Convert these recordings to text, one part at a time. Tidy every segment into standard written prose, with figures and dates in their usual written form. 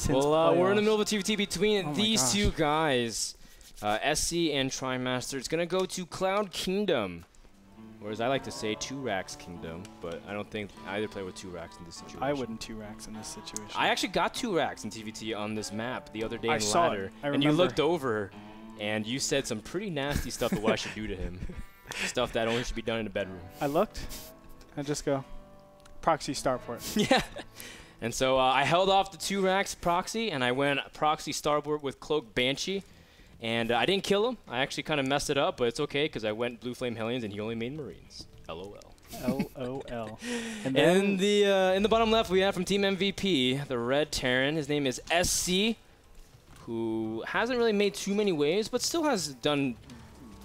Well, we're in the middle of a TVT between these two guys, SC and Trimaster. It's going to go to Cloud Kingdom, or as I like to say, 2 racks Kingdom, but I don't think either player with 2 racks in this situation. I wouldn't 2 racks in this situation. I actually got 2 racks in TVT on this map the other day in saw ladder, it. and you looked over, and you said some pretty nasty stuff of what I should do to him. Stuff that only should be done in a bedroom. I looked, I just go, proxy starport. Yeah. And so I held off the 2 racks proxy, and I went proxy starboard with Cloak Banshee. And I didn't kill him. I actually kind of messed it up, but it's okay because I went Blue Flame Hellions, and he only made Marines. LOL. LOL. And then in the bottom left, we have from Team MVP, the Red Terran. His name is SC, who hasn't really made too many waves, but still has done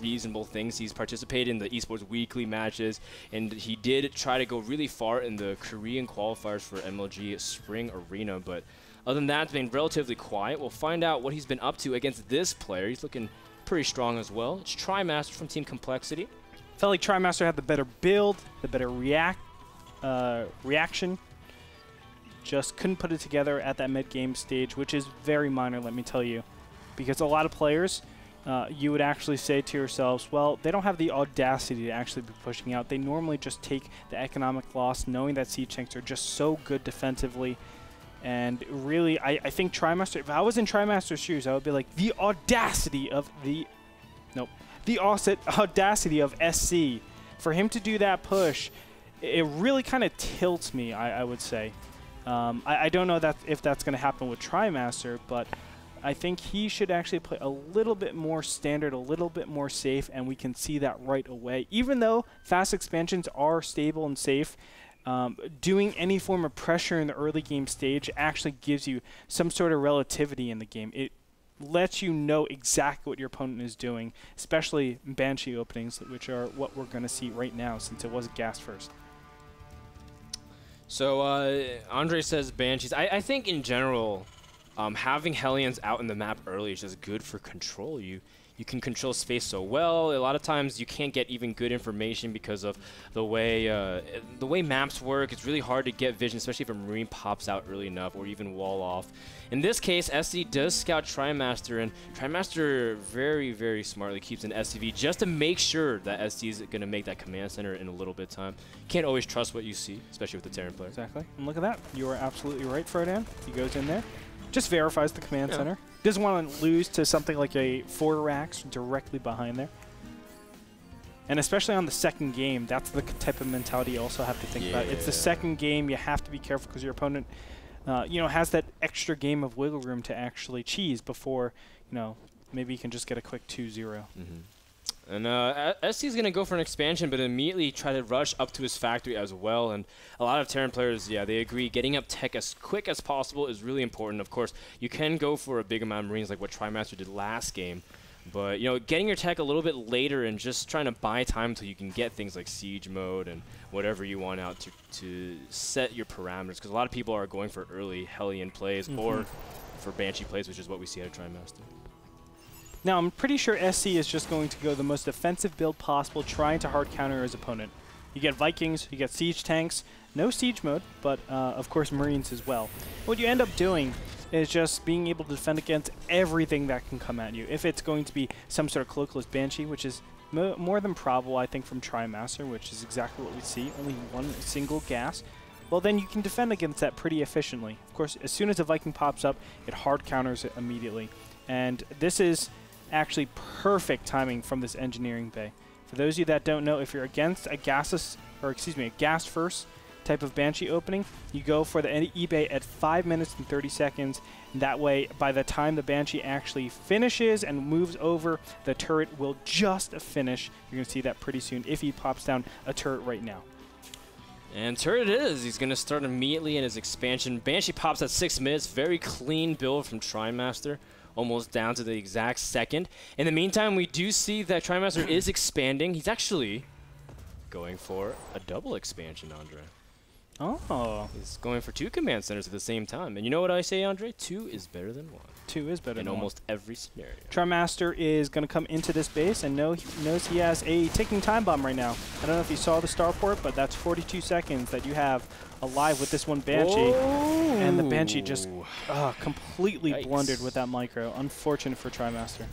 reasonable things. He's participated in the esports weekly matches, and he did try to go really far in the Korean qualifiers for MLG Spring Arena, but other than that, it's been relatively quiet. We'll find out what he's been up to against this player. He's looking pretty strong as well. It's Trimaster from Team Complexity. Felt like Trimaster had the better build, the better reaction. Just couldn't put it together at that mid-game stage, which is very minor, let me tell you, because a lot of players you would actually say to yourselves, well, they don't have the audacity to actually be pushing out. They normally just take the economic loss, knowing that siege tanks are just so good defensively. And really, I think Trimaster, if I was in Trimaster's shoes, I would be like, the audacity of audacity of SC. For him to do that push, it really kind of tilts me, I would say. I don't know if that's going to happen with Trimaster, but I think he should actually play a little bit more standard, a little bit more safe, and we can see that right away. Even though fast expansions are stable and safe, doing any form of pressure in the early game stage actually gives you some sort of relativity in the game. It lets you know exactly what your opponent is doing, especially Banshee openings, which are what we're going to see right now since it was gas first. So Andre says Banshees. I think in general, having Hellions out in the map early is just good for control. You can control space so well. A lot of times you can't get even good information because of the way maps work. It's really hard to get vision, especially if a Marine pops out early enough or even wall off. In this case, SC does scout Trimaster, and Trimaster very, very smartly keeps an SCV just to make sure that SC is going to make that command center in a little bit of time. You can't always trust what you see, especially with the Terran player. Exactly. And look at that. You are absolutely right, Frodan. He goes in there. Just verifies the command center. Doesn't want to lose to something like a 4 racks directly behind there. And especially on the second game, that's the type of mentality you also have to think about. It's the second game. You have to be careful because your opponent has that extra game of wiggle room to actually cheese before, maybe you can just get a quick 2-0. And SC is going to go for an expansion, but immediately try to rush up to his factory as well. And a lot of Terran players, they agree. Getting up tech as quick as possible is really important. Of course, you can go for a big amount of Marines like what Trimaster did last game. But, getting your tech a little bit later and just trying to buy time until you can get things like siege mode and whatever you want out to set your parameters. Because a lot of people are going for early Hellion plays or for Banshee plays, which is what we see out of Trimaster. Now, I'm pretty sure SC is just going to go the most defensive build possible, trying to hard counter his opponent. You get Vikings, you get siege tanks, no siege mode, but of course Marines as well. What you end up doing is just being able to defend against everything that can come at you. If it's going to be some sort of cloakless Banshee, which is more than probable, I think, from Trimaster, which is exactly what we see, only one single gas, well, then you can defend against that pretty efficiently. Of course, as soon as a Viking pops up, it hard counters it immediately. And this is actually perfect timing from this engineering bay. For those of you that don't know, if you're against a gas first type of Banshee opening, you go for the eBay at 5 minutes and 30 seconds. And that way, by the time the Banshee actually finishes and moves over, the turret will just finish. You're going to see that pretty soon if he pops down a turret right now. And turret it is. He's going to start immediately in his expansion. Banshee pops at 6 minutes. Very clean build from Trimaster. Almost down to the exact second. In the meantime, we do see that Trimaster is expanding. He's actually going for a double expansion, Andre. Oh. He's going for 2 command centers at the same time. And you know what I say, Andre? 2 is better than 1. 2 is better than 1. In almost every scenario. Trimaster is going to come into this base and knows he has a ticking time bomb right now. I don't know if you saw the starport, but that's 42 seconds that you have alive with this one Banshee. Oh, And the Banshee just completely Yikes. blundered with that micro. Unfortunate for Trimaster.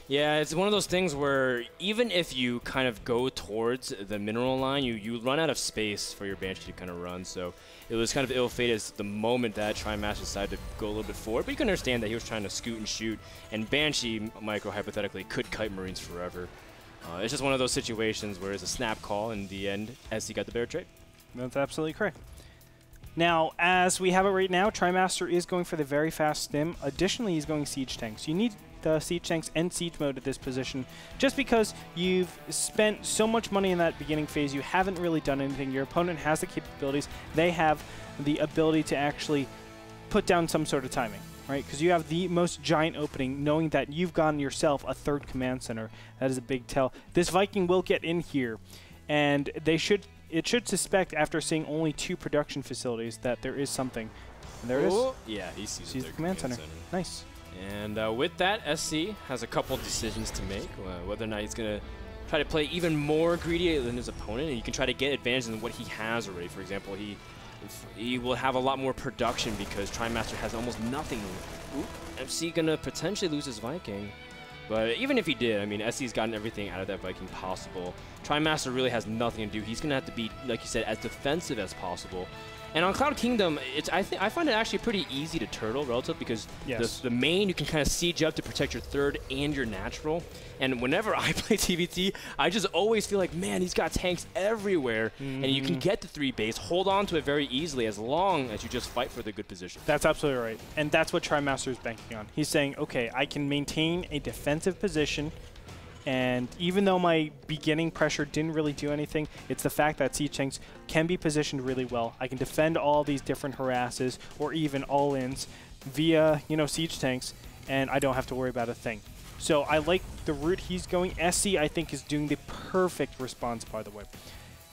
Yeah, it's one of those things where even if you kind of go towards the mineral line, you run out of space for your Banshee to kind of run. So it was kind of ill-fated the moment that Trimaster decided to go a little bit forward. But you can understand that he was trying to scoot and shoot, and Banshee, micro hypothetically, could kite Marines forever. It's just one of those situations where it's a snap call. In the end, SC got the better trade. That's absolutely correct. Now, as we have it right now, Trimaster is going for the very fast stim. Additionally, he's going siege tanks. You need the siege tanks and siege mode at this position just because you've spent so much money in that beginning phase. You haven't really done anything. Your opponent has the capabilities. They have the ability to actually put down some sort of timing, right? Because you have the most giant opening, knowing that you've gotten yourself a third command center. That is a big tell. This Viking will get in here, and it should suspect, after seeing only 2 production facilities, that there is something. And there it is. Yeah, he sees the command center. Nice. And with that, SC has a couple decisions to make, whether or not he's going to try to play even more greedy than his opponent, and you can try to get advantage in what he has already. For example, he will have a lot more production because Trimaster has almost nothing. MC going to potentially lose his Viking. But even if he did, I mean, SC's gotten everything out of that Viking possible. Trimaster really has nothing to do. He's going to have to be, like you said, as defensive as possible. And on Cloud Kingdom, I find it actually pretty easy to turtle relative because the main you can kind of siege up to protect your third and your natural. And whenever I play TVT, I just always feel like, man, he's got tanks everywhere, and you can get the 3 base, hold on to it very easily as long as you just fight for the good position. That's absolutely right, and that's what Trimaster is banking on. He's saying, okay, I can maintain a defensive position. And even though my beginning pressure didn't really do anything, it's the fact that siege tanks can be positioned really well. I can defend all these different harasses or even all-ins via, siege tanks, and I don't have to worry about a thing. So I like the route he's going. SC, I think, is doing the perfect response, by the way.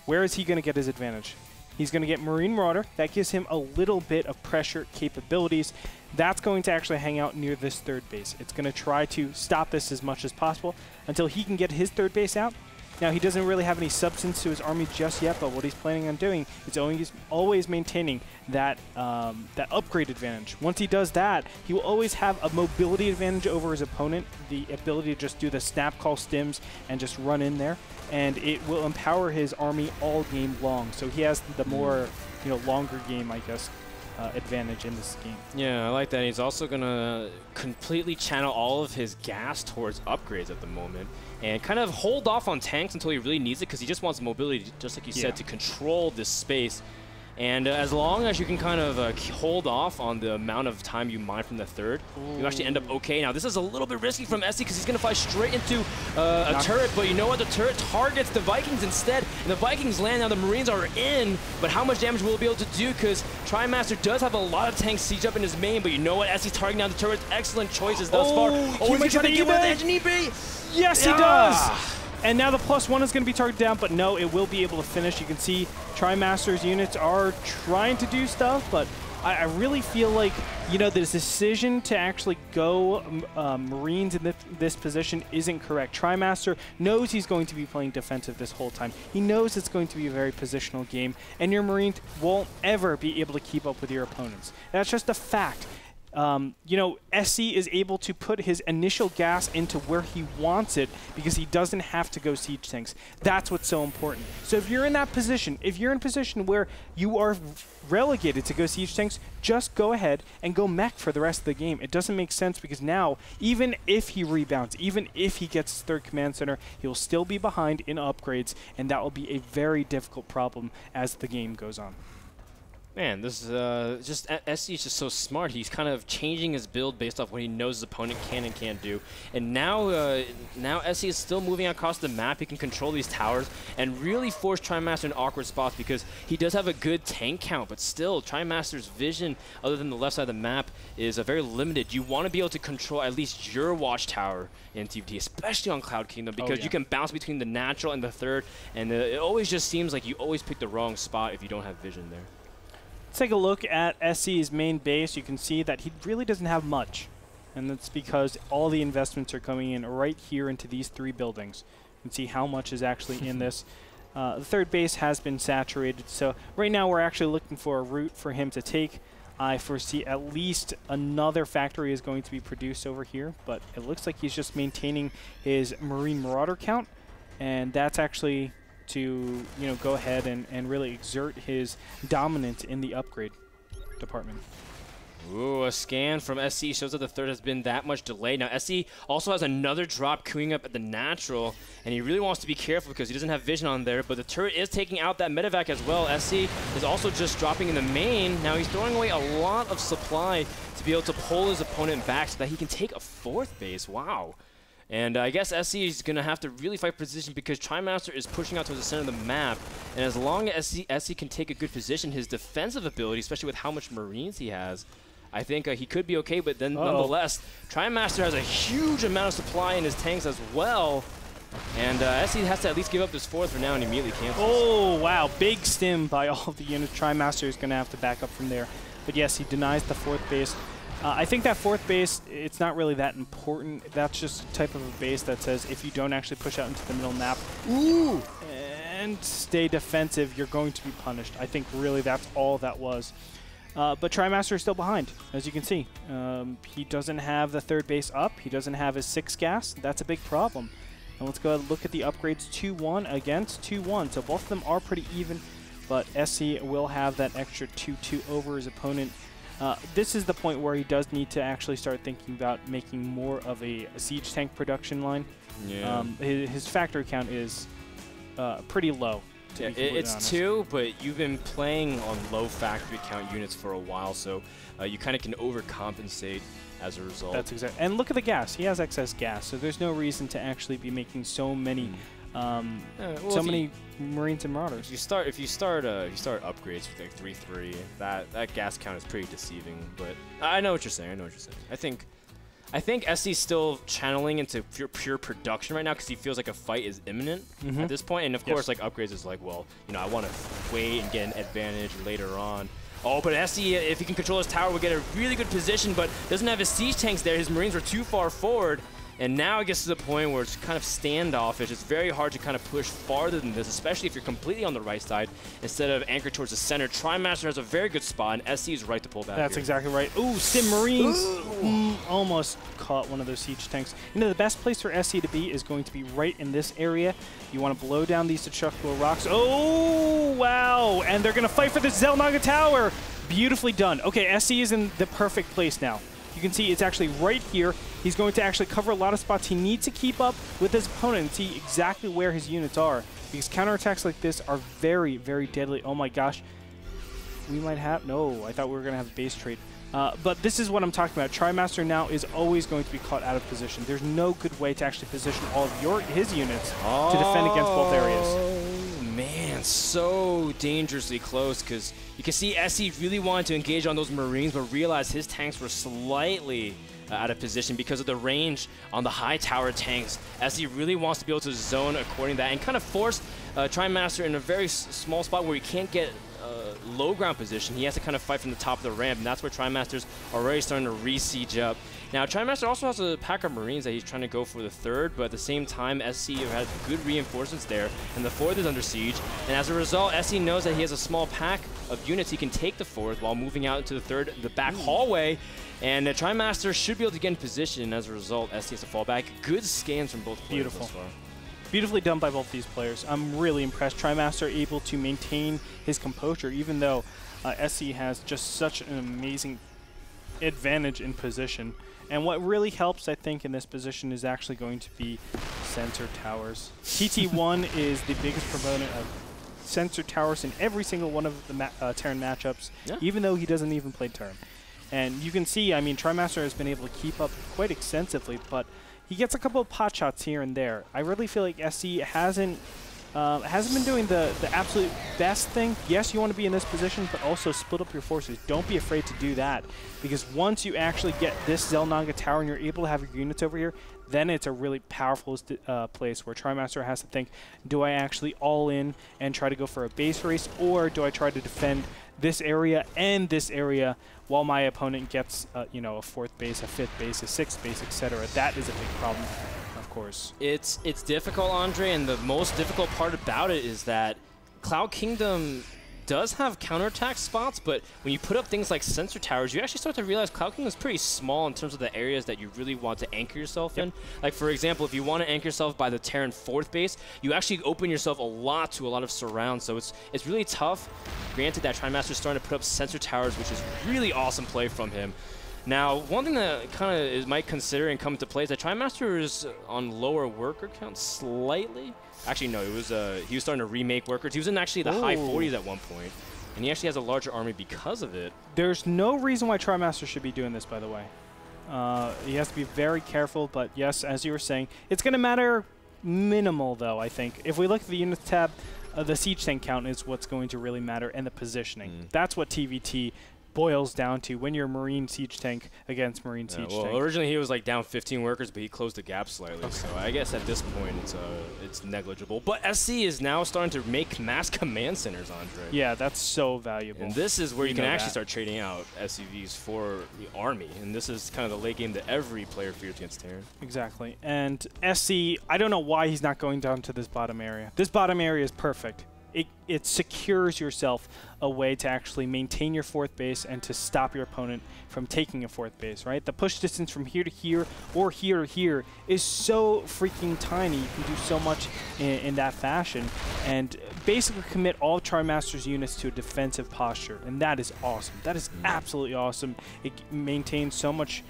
Where is he going to get his advantage? He's going to get Marine Marauder. That gives him a little bit of pressure capabilities. That's going to actually hang out near this third base. It's going to try to stop this as much as possible until he can get his third base out. Now, he doesn't really have any substance to his army just yet, but what he's planning on doing is always maintaining that upgrade advantage. Once he does that, he will always have a mobility advantage over his opponent, the ability to just do the snap call stims and just run in there, and it will empower his army all game long. So he has the more, longer game, I guess, advantage in this game. Yeah, I like that. He's also going to completely channel all of his gas towards upgrades at the moment and kind of hold off on tanks until he really needs it because he just wants mobility, just like you said, to control this space. And as long as you can kind of hold off on the amount of time you mine from the third, you actually end up okay. Now, this is a little bit risky from SC because he's going to fly straight into a turret. But you know what? The turret targets the Vikings instead. And the Vikings land. Now, the Marines are in. But how much damage will he be able to do? Because Trimaster does have a lot of tanks siege up in his main. But you know what? SC's targeting down the turrets. Excellent choices thus far. Oh, he's trying to get with the engine EB. Yes, he does. And now the +1 is going to be targeted down, but no, it will be able to finish. You can see Trimaster's units are trying to do stuff, but I really feel like, the decision to actually go Marines in this position isn't correct. Trimaster knows he's going to be playing defensive this whole time. He knows it's going to be a very positional game, and your Marines won't ever be able to keep up with your opponents. That's just a fact. SC is able to put his initial gas into where he wants it because he doesn't have to go siege tanks. That's what's so important. So if you're in that position, if you're in a position where you are relegated to go siege tanks, just go ahead and go mech for the rest of the game. It doesn't make sense because now, even if he rebounds, even if he gets his third command center, he'll still be behind in upgrades, and that will be a very difficult problem as the game goes on. Man, this is SC is just so smart. He's kind of changing his build based off what he knows his opponent can and can't do. And now SC is still moving across the map. He can control these towers and really force Trimaster in awkward spots because he does have a good tank count, but still, Trimaster's vision, other than the left side of the map, is very limited. You want to be able to control at least your watchtower in TVT, especially on Cloud Kingdom, because you can bounce between the natural and the third, and it always just seems like you always pick the wrong spot if you don't have vision there. Let's take a look at SC's main base. You can see that he really doesn't have much, and that's because all the investments are coming in right here into these 3 buildings. You can see how much is actually in this. The third base has been saturated, so right now we're actually looking for a route for him to take. I foresee at least another factory is going to be produced over here, but it looks like he's just maintaining his Marine Marauder count, and that's actually to go ahead and really exert his dominance in the upgrade department. Ooh, a scan from SC shows that the third has been that much delayed. Now, SC also has another drop queuing up at the natural, and he really wants to be careful because he doesn't have vision on there, but the turret is taking out that medevac as well. SC is also just dropping in the main. Now, he's throwing away a lot of supply to be able to pull his opponent back so that he can take a fourth base. Wow. And I guess SC is going to have to really fight position because Trimaster is pushing out towards the center of the map. And as long as SC can take a good position, his defensive ability, especially with how much Marines he has, I think he could be okay, but then nonetheless, Trimaster has a huge amount of supply in his tanks as well. And SC has to at least give up this fourth for now and immediately cancels. Oh, wow. Big stim by all of the units. Trimaster is going to have to back up from there. But yes, he denies the fourth base. I think that fourth base, it's not really that important. That's just a type of a base that says if you don't actually push out into the middle map and stay defensive, you're going to be punished. I think really that's all that was. But Trimaster is still behind, as you can see. He doesn't have the third base up. He doesn't have his 6 gas. That's a big problem. And let's go ahead and look at the upgrades. 2-1 against 2-1. So both of them are pretty even, but SC will have that extra 2-2 over his opponent. This is the point where he does need to actually start thinking about making more of a siege tank production line. Yeah. His factory count is pretty low. Yeah, it's 2, but you've been playing on low factory count units for a while, so you kind of can overcompensate as a result. That's exactly. And look at the gas. He has excess gas, so there's no reason to actually be making so many, many Marines and Marauders. If you start upgrades with like 3-3, that gas count is pretty deceiving. But I know what you're saying. I think SC's still channeling into pure production right now because he feels like a fight is imminent at this point. And of course, like upgrades is like, well, I want to wait and get an advantage later on. Oh, but SC, if he can control his tower, will get a really good position, but doesn't have his siege tanks there. His Marines were too far forward. And now it gets to the point where it's kind of standoffish. It's very hard to kind of push farther than this, especially if you're completely on the right side instead of anchored towards the center. Trimaster has a very good spot, and SC is right to pull back. That's exactly right. Ooh, Stim Marines almost caught one of those siege tanks. The best place for SC to be is going to be right in this area. You want to blow down these destructible rocks. Oh, wow. And they're going to fight for the Xel'Naga Tower. Beautifully done. Okay, SC is in the perfect place now. You can see it's actually right here. He's going to actually cover a lot of spots. He needs to keep up with his opponent and see exactly where his units are, because counterattacks like this are very, very deadly. Oh my gosh. We might have... No, I thought we were going to have a base trade. But this is what I'm talking about. Trimaster now is always going to be caught out of position. There's no good way to actually position all of his units to defend against both areas. Oh, man, so dangerously close, because you can see SC really wanted to engage on those Marines, but realized his tanks were slightly out of position because of the range on the high tower tanks. SC really wants to be able to zone according to that and kind of force Trimaster in a very small spot where he can't get low ground position. He has to kind of fight from the top of the ramp, and that's where Trimaster's already starting to re-siege up. Now, Trimaster also has a pack of Marines that he's trying to go for the third, but at the same time, SC has good reinforcements there, and the fourth is under siege. And as a result, SC knows that he has a small pack of units he can take the fourth while moving out into the third, the back hallway. And Trimaster should be able to get in position, and as a result, SC has to fall back. Good scans from both players. Beautiful. Beautifully done by both these players. I'm really impressed. Trimaster able to maintain his composure, even though SC has just such an amazing advantage in position. And what really helps, I think, in this position is actually going to be sensor towers. TT1 is the biggest proponent of sensor towers in every single one of the Terran matchups, even though he doesn't even play Terran. And you can see, I mean, Trimaster has been able to keep up quite extensively, but he gets a couple of pot shots here and there. I really feel like SC hasn't been doing the absolute best thing. Yes, you want to be in this position, but also split up your forces. Don't be afraid to do that, because once you actually get this Xel'Naga Tower and you're able to have your units over here, then it's a really powerful place where Trimaster has to think, do I actually all in and try to go for a base race, or do I try to defend this area and this area while my opponent gets a fourth base, a fifth base, a sixth base, etc. That is a big problem, of course. It's difficult, Andre, and the most difficult part about it is that Cloud Kingdom does have counterattack spots, but when you put up things like sensor towers, you actually start to realize Cloud King is pretty small in terms of the areas that you really want to anchor yourself in. Like, for example, if you want to anchor yourself by the Terran 4th base, you actually open yourself a lot to a lot of surrounds, so it's really tough. Granted that Trimaster is starting to put up sensor towers, which is really awesome play from him. Now, one thing that kind of might consider and come into play is that Trimaster is on lower worker count slightly. Actually, no, it was he was starting to remake workers. He was in actually the high 40s at one point, and he actually has a larger army because of it. There's no reason why Trimaster should be doing this, by the way. He has to be very careful, but yes, as you were saying, it's going to matter minimal, though, I think. If we look at the units tab, the siege tank count is what's going to really matter, and the positioning. That's what TVT boils down to when you're Marine siege tank against Marine siege tank. Originally he was like down 15 workers, but he closed the gap slightly. So I guess at this point it's negligible. But SC is now starting to make mass command centers, Andre. Yeah, that's so valuable. And this is where you can actually start trading out SCVs for the army. And this is kind of the late game that every player fears against Terran. Exactly. And SC, I don't know why he's not going down to this bottom area. This bottom area is perfect. It secures yourself a way to actually maintain your 4th base and to stop your opponent from taking a 4th base, right? The push distance from here to here or here to here is so freaking tiny. You can do so much in that fashion and basically commit all Trimaster's units to a defensive posture, and that is awesome. That is absolutely awesome. It maintains so much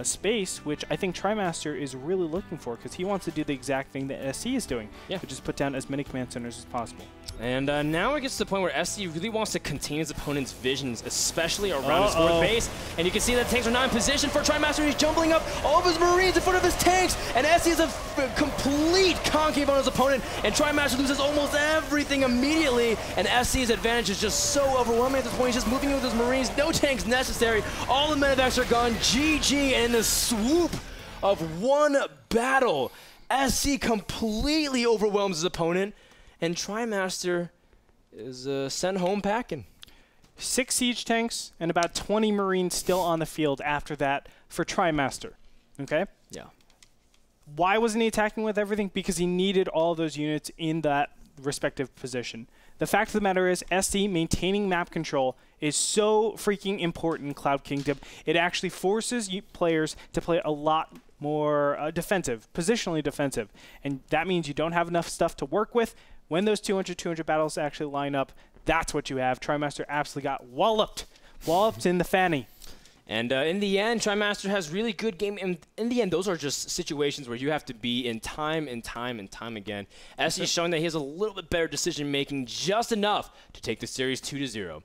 space, which I think Trimaster is really looking for because he wants to do the exact thing that SC is doing, which is put down as many command centers as possible. And now it gets to the point where SC really wants to contain his opponent's visions, especially around his 4th base. And you can see that tanks are not in position for Trimaster. He's jumbling up all of his Marines in front of his tanks, and SC is a complete concave on his opponent, and Trimaster loses almost everything immediately, and SC's advantage is just so overwhelming at this point. He's just moving in with his Marines, no tanks necessary, all the medevacs are gone, GG, and in the swoop of one battle, SC completely overwhelms his opponent, and Trimaster is sent home packing. 6 siege tanks and about 20 Marines still on the field after that for Trimaster, okay? Yeah. Why wasn't he attacking with everything? Because he needed all those units in that respective position. The fact of the matter is, SC maintaining map control is so freaking important in Cloud Kingdom. It actually forces players to play a lot more defensive, positionally defensive. And that means you don't have enough stuff to work with. When those 200 battles actually line up, that's what you have. Trimaster absolutely got walloped in the fanny. And in the end, Trimaster has really good game. And in the end, those are just situations where you have to be in time and time and time again. SC is showing that he has a little bit better decision-making, just enough to take the series 2-0.